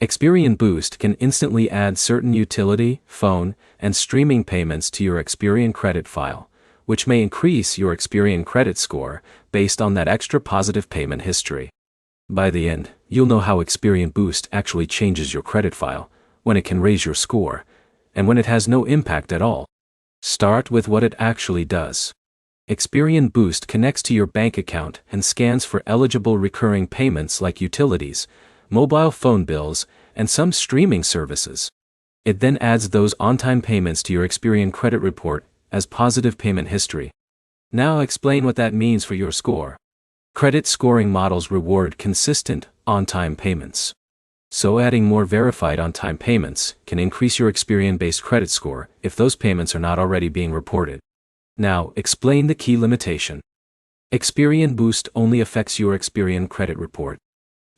Experian Boost can instantly add certain utility, phone, and streaming payments to your Experian credit file, which may increase your Experian credit score based on that extra positive payment history. By the end, you'll know how Experian Boost actually changes your credit file, when it can raise your score, and when it has no impact at all. Start with what it actually does. Experian Boost connects to your bank account and scans for eligible recurring payments like utilities, mobile phone bills, and some streaming services. It then adds those on-time payments to your Experian credit report as positive payment history. Now explain what that means for your score. Credit scoring models reward consistent, on-time payments. So adding more verified on-time payments can increase your Experian-based credit score if those payments are not already being reported. Now, explain the key limitation. Experian Boost only affects your Experian credit report.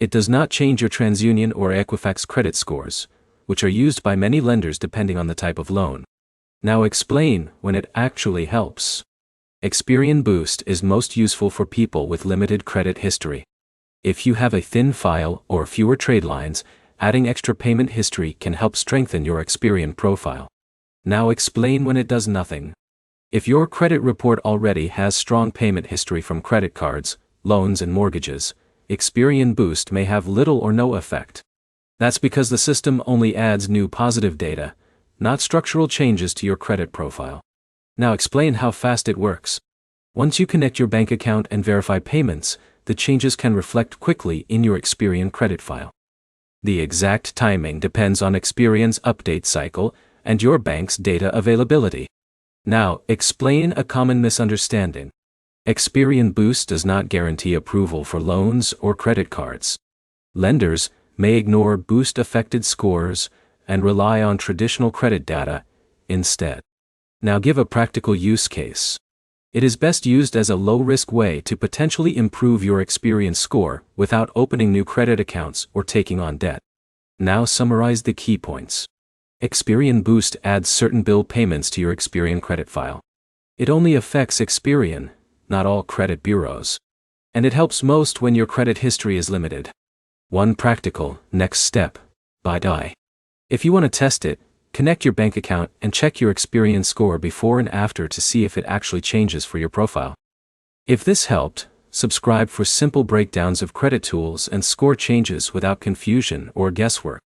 It does not change your TransUnion or Equifax credit scores, which are used by many lenders depending on the type of loan. Now explain when it actually helps. Experian Boost is most useful for people with limited credit history. If you have a thin file or fewer trade lines, adding extra payment history can help strengthen your Experian profile. Now explain when it does nothing. If your credit report already has strong payment history from credit cards, loans and mortgages, Experian Boost may have little or no effect. That's because the system only adds new positive data, not structural changes to your credit profile. Now explain how fast it works. Once you connect your bank account and verify payments, the changes can reflect quickly in your Experian credit file. The exact timing depends on Experian's update cycle and your bank's data availability. Now, explain a common misunderstanding. Experian Boost does not guarantee approval for loans or credit cards. Lenders may ignore Boost-affected scores and rely on traditional credit data instead. Now give a practical use case. It is best used as a low-risk way to potentially improve your Experian score without opening new credit accounts or taking on debt. Now summarize the key points. Experian Boost adds certain bill payments to your Experian credit file. It only affects Experian, not all credit bureaus. And it helps most when your credit history is limited. One practical next step. Buy. If you want to test it, connect your bank account and check your Experian score before and after to see if it actually changes for your profile. If this helped, subscribe for simple breakdowns of credit tools and score changes without confusion or guesswork.